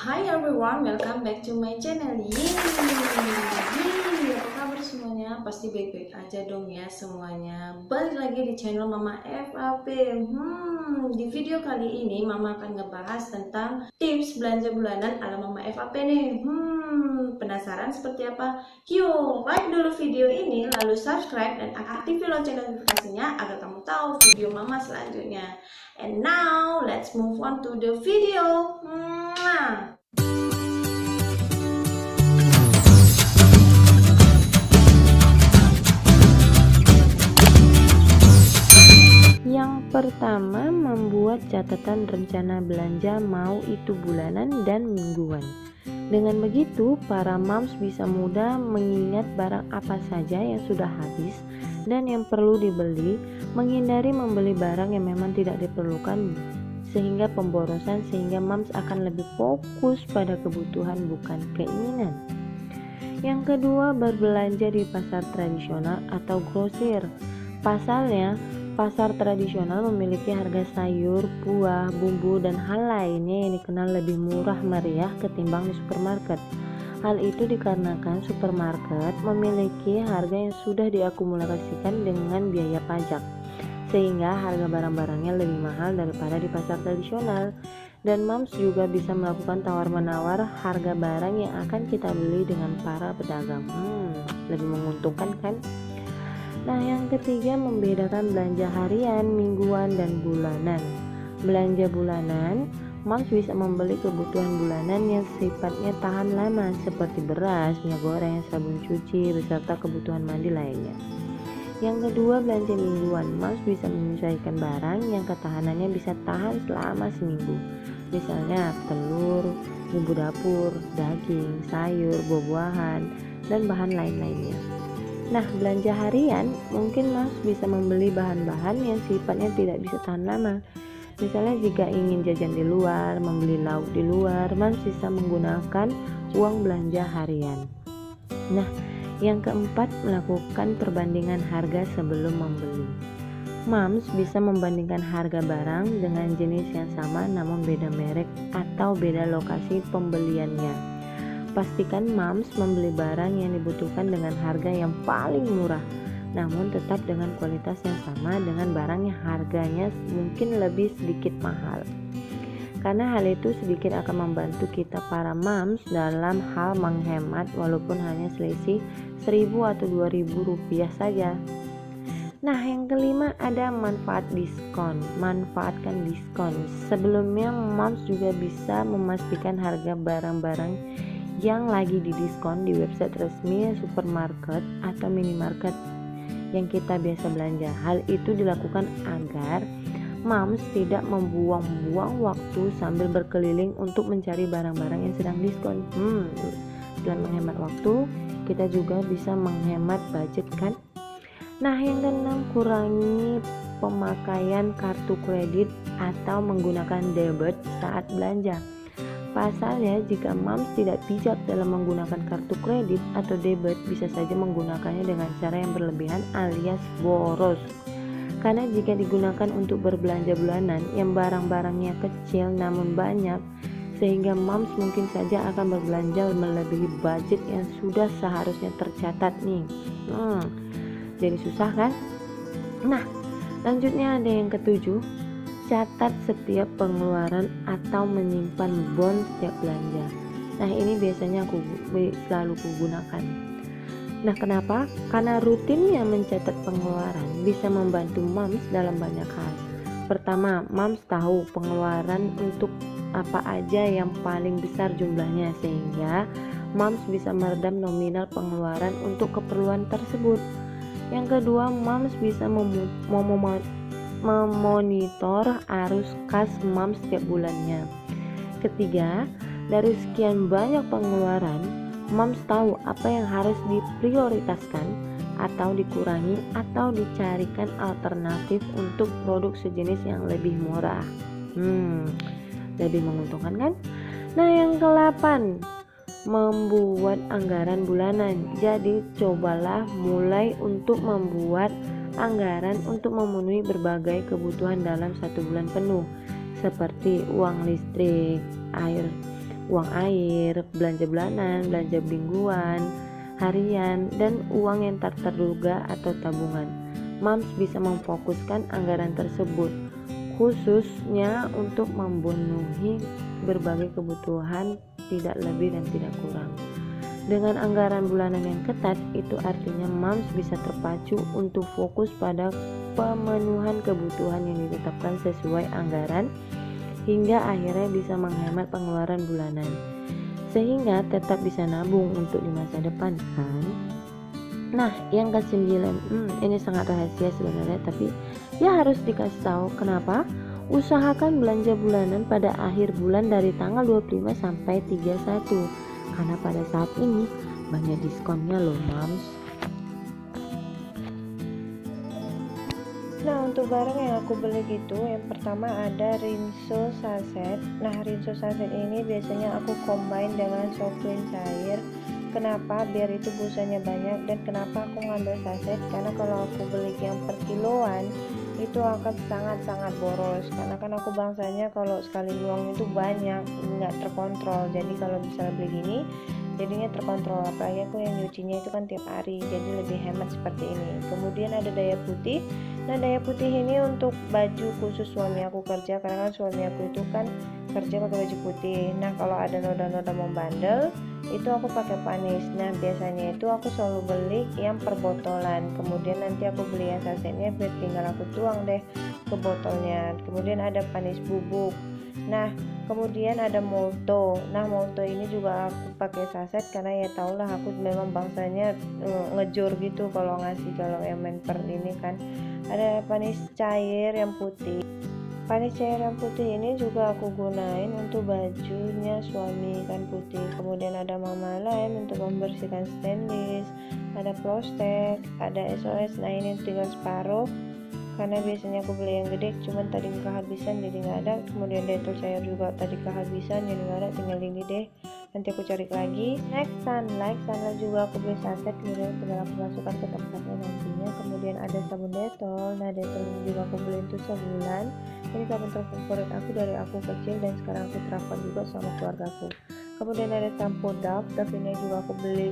Hi everyone, welcome back to my channel. Yeay, apa kabar semuanya? Pasti baik-baik aja dong ya semuanya. Balik lagi di channel Mama FAP. Di video kali ini Mama akan ngebahas tentang tips belanja bulanan ala Mama FAP nih. Penasaran seperti apa? Yuk, like dulu video ini, lalu subscribe dan aktifkan lonceng notifikasinya agar kamu tahu video Mama selanjutnya. And now, let's move on to the video. Yang pertama, membuat catatan rencana belanja mau itu bulanan dan mingguan. Dengan begitu, para moms bisa mudah mengingat barang apa saja yang sudah habis dan yang perlu dibeli, menghindari membeli barang yang memang tidak diperlukan sehingga pemborosan, sehingga moms akan lebih fokus pada kebutuhan bukan keinginan. Yang kedua, berbelanja di pasar tradisional atau grosir. Pasalnya, pasar tradisional memiliki harga sayur, buah, bumbu, dan hal lainnya yang dikenal lebih murah meriah ketimbang di supermarket. Hal itu dikarenakan supermarket memiliki harga yang sudah diakumulasikan dengan biaya pajak, sehingga harga barang-barangnya lebih mahal daripada di pasar tradisional. Dan moms juga bisa melakukan tawar-menawar harga barang yang akan kita beli dengan para pedagang. Lebih menguntungkan kan? Nah, yang ketiga, membedakan belanja harian, mingguan, dan bulanan. Belanja bulanan, moms bisa membeli kebutuhan bulanan yang sifatnya tahan lama seperti beras, minyak goreng, sabun cuci, beserta kebutuhan mandi lainnya. Yang kedua, belanja mingguan. Moms bisa menyesuaikan barang yang ketahanannya bisa tahan selama seminggu. Misalnya telur, bumbu dapur, daging, sayur, buah-buahan, dan bahan lain-lainnya. Nah, belanja harian, mungkin Mas bisa membeli bahan-bahan yang sifatnya tidak bisa tahan lama. Misalnya jika ingin jajan di luar, membeli lauk di luar, Mas bisa menggunakan uang belanja harian. Nah, yang keempat, melakukan perbandingan harga sebelum membeli. Moms bisa membandingkan harga barang dengan jenis yang sama namun beda merek atau beda lokasi pembeliannya. Pastikan moms membeli barang yang dibutuhkan dengan harga yang paling murah, namun tetap dengan kualitas yang sama dengan barang yang harganya mungkin lebih sedikit mahal. Karena hal itu sedikit akan membantu kita para moms dalam hal menghemat walaupun hanya selisih 1.000 atau 2.000 rupiah saja. Nah, yang kelima, ada manfaat diskon. Manfaatkan diskon. Sebelumnya moms juga bisa memastikan harga barang-barang yang lagi didiskon di website resmi supermarket atau minimarket yang kita biasa belanja. Hal itu dilakukan agar moms tidak membuang-buang waktu sambil berkeliling untuk mencari barang-barang yang sedang diskon. Selain menghemat waktu, kita juga bisa menghemat budget kan? Nah, yang keenam, kurangi pemakaian kartu kredit atau menggunakan debit saat belanja. Pasalnya, jika moms tidak bijak dalam menggunakan kartu kredit atau debit, bisa saja menggunakannya dengan cara yang berlebihan alias boros. Karena jika digunakan untuk berbelanja bulanan yang barang-barangnya kecil namun banyak, sehingga moms mungkin saja akan berbelanja melebihi budget yang sudah seharusnya tercatat nih. Jadi susah kan? Nah, lanjutnya ada yang ketujuh, catat setiap pengeluaran atau menyimpan bon setiap belanja. Nah, ini biasanya aku selalu gunakan. Nah, kenapa? Karena rutinnya mencatat pengeluaran bisa membantu moms dalam banyak hal. Pertama, moms tahu pengeluaran untuk apa aja yang paling besar jumlahnya, sehingga moms bisa meredam nominal pengeluaran untuk keperluan tersebut. Yang kedua, moms bisa memonitor arus kas moms setiap bulannya. Ketiga, dari sekian banyak pengeluaran, moms tahu apa yang harus diprioritaskan atau dikurangi atau dicarikan alternatif untuk produk sejenis yang lebih murah. Lebih menguntungkan kan? Nah, yang ke-8, membuat anggaran bulanan. Jadi cobalah mulai untuk membuat anggaran untuk memenuhi berbagai kebutuhan dalam satu bulan penuh, seperti uang listrik, air, uang air, belanja bulanan, belanja mingguan, harian, dan uang yang tak terduga atau tabungan. Moms bisa memfokuskan anggaran tersebut khususnya untuk memenuhi berbagai kebutuhan, tidak lebih dan tidak kurang. Dengan anggaran bulanan yang ketat, itu artinya moms bisa terpacu untuk fokus pada pemenuhan kebutuhan yang ditetapkan sesuai anggaran, hingga akhirnya bisa menghemat pengeluaran bulanan, sehingga tetap bisa nabung untuk di masa depan kan. Nah, yang ke-9, ini sangat rahasia sebenarnya, tapi ya harus dikasih tahu. Kenapa? Usahakan belanja bulanan pada akhir bulan dari tanggal 25 sampai 31, karena pada saat ini banyak diskonnya loh moms. Nah, untuk barang yang aku beli gitu, yang pertama ada rinso saset. Nah, rinso saset ini biasanya aku combine dengan Softclean cair. Kenapa? Biar itu busanya banyak. Dan kenapa aku ngambil saset? Karena kalau aku beli yang per kiloan itu akan sangat-sangat boros, karena kan aku bangsanya kalau sekali luang itu banyak, nggak terkontrol. Jadi kalau misalnya beli gini jadinya terkontrol, apalagi aku yang nyucinya itu kan tiap hari, jadi lebih hemat seperti ini. Kemudian ada daya putih. Nah, daya putih ini untuk baju khusus suami aku kerja, karena kan suami aku itu kan kerja pakai baju putih. Nah, kalau ada noda-noda membandel itu aku pakai panis. Nah, biasanya itu aku selalu beli yang per botolan, kemudian nanti aku beli yang sasetnya biar tinggal aku tuang deh ke botolnya. Kemudian ada panis bubuk. Nah, kemudian ada molto. Nah, molto ini juga aku pakai saset karena ya taulah aku memang bangsanya ngejor gitu kalau ngasih, kalau yang main per ini kan. Ada panis cair yang putih. Panis cair yang putih ini juga aku gunain untuk bajunya suami kan putih. Kemudian ada Mama Lem untuk membersihkan stainless, ada Prostek, ada SOS. Nah, ini tinggal separuh karena biasanya aku beli yang gede, cuman tadi kehabisan jadi nggak ada. Kemudian Dettol cair juga tadi kehabisan jadi nggak ada, tinggal ini deh, nanti aku cari lagi. Next, Sunlight juga aku beli saset, kemudian tinggal aku masukkan ke tempatnya nantinya. Kemudian ada sabun Dettol. Nah, Dettol ini juga aku beli untuk sebulan. Ini sabun terfavorit aku dari aku kecil dan sekarang aku terapkan juga sama keluargaku. Kemudian ada sampo Dove ini juga aku beli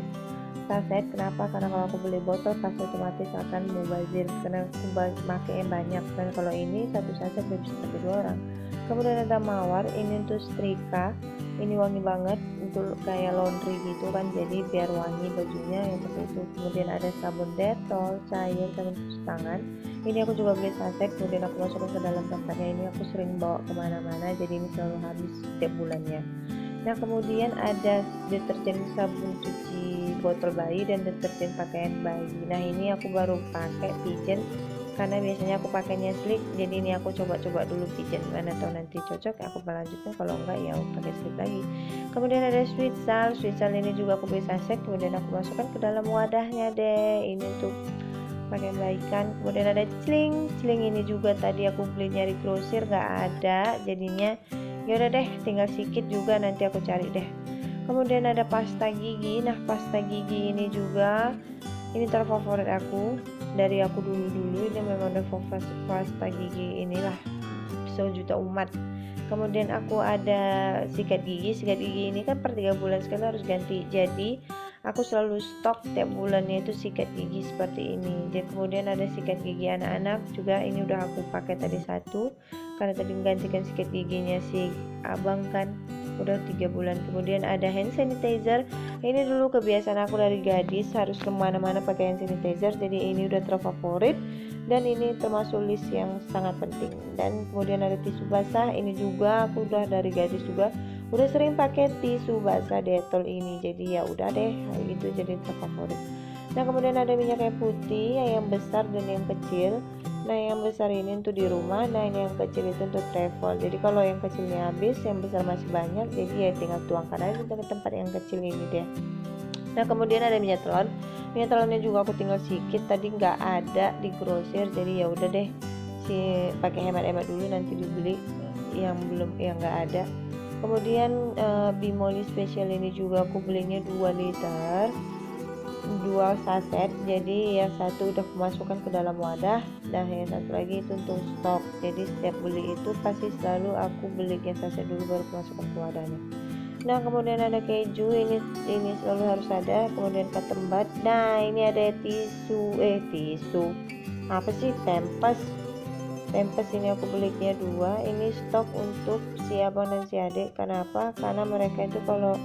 saset. Kenapa? Karena kalau aku beli botol pasti otomatis akan mubazir karena aku pakainya banyak, dan kalau ini satu saset bisa pakai 2 orang. Kemudian ada Mawar, ini untuk setrika, ini wangi banget, untuk kayak laundry gitu kan, jadi biar wangi bajunya yang seperti itu. Kemudian ada sabun Dettol cair, sabun cuci tangan, ini aku juga beli saset, kemudian aku masukkan ke dalam tempatnya. Ini aku sering bawa kemana-mana, jadi ini selalu habis setiap bulannya. Nah, kemudian ada deterjen sabun cuci botol bayi dan deterjen pakaian bayi. Nah, ini aku baru pakai Pigeon karena biasanya aku pakainya Sleek, jadi ini aku coba-coba dulu Pigeon, mana tahu nanti cocok aku melanjutkan, kalau enggak ya aku pakai Sleek lagi. Kemudian ada Sweet Salt ini juga aku beli saset, kemudian aku masukkan ke dalam wadahnya deh, ini untuk pakai baikan. Kemudian ada celing ini juga tadi aku beli nyari grosir nggak ada, jadinya yaudah deh tinggal sedikit juga, nanti aku cari deh. Kemudian ada pasta gigi. Nah, pasta gigi ini juga ini terfavorit aku dari aku dulu, ini memang ada pasta gigi inilah sejuta umat. Kemudian aku ada sikat gigi ini kan per 3 bulan sekali harus ganti, jadi aku selalu stok tiap bulannya itu sikat gigi seperti ini. Jadi kemudian ada sikat gigi anak-anak juga, ini udah aku pakai tadi satu karena tadi menggantikan sikat giginya si abang kan udah 3 bulan. Kemudian ada hand sanitizer, ini dulu kebiasaan aku dari gadis harus kemana-mana pakai hand sanitizer, jadi ini udah terfavorit dan ini termasuk list yang sangat penting. Dan kemudian ada tisu basah, ini juga aku udah dari gadis juga udah sering pakai tisu basah Dettol ini, jadi ya udah deh itu jadi terfavorit. Nah, kemudian ada minyak kayu putih yang besar dan yang kecil. Nah, yang besar ini untuk di rumah, nah ini yang kecil itu untuk travel. Jadi kalau yang kecilnya habis, yang besar masih banyak, jadi ya tinggal tuangkan aja ke tempat yang kecil ini deh. Nah, kemudian ada minyak telurnya juga aku tinggal sedikit, tadi nggak ada di grosir, jadi ya udah deh pakai hemat-hemat dulu, nanti dibeli yang nggak ada. Kemudian Bimoli Special ini juga aku belinya 2 liter 2 saset, jadi yang satu udah masukkan ke dalam wadah dan yang satu lagi itu untuk stok. Jadi setiap beli itu pasti selalu aku beli yang saset dulu baru masukkan ke wadahnya. Nah kemudian ada keju, ini selalu harus ada. Kemudian ketembat. Nah ini ada tisu apa sih, Pampers ini aku belinya 2. Ini stok untuk si abang dan si adik. Kenapa? Karena mereka itu kalau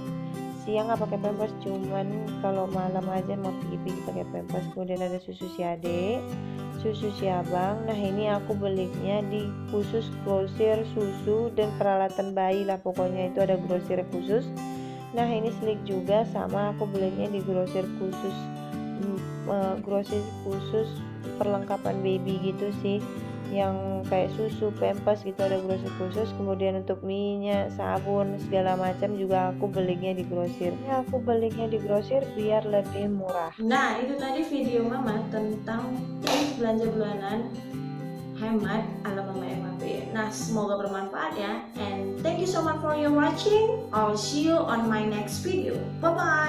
siang nggak pakai pampers, cuman kalau malam aja mau pergi-pergi pakai pampers. Kemudian ada susu si adik, susu si abang. Nah ini aku belinya di khusus grosir susu dan peralatan bayi lah, pokoknya itu ada grosir khusus. Nah ini selik juga sama, aku belinya di grosir khusus perlengkapan baby gitu sih, yang kayak susu, pampers gitu ada grosir khusus. Kemudian untuk minyak, sabun, segala macam juga aku belinya di grosir. Ya aku belinya di grosir biar lebih murah. Nah itu tadi video mama tentang tips belanja bulanan hemat ala mama MAP. Nah semoga bermanfaat ya, and thank you so much for your watching. I'll see you on my next video. Bye bye.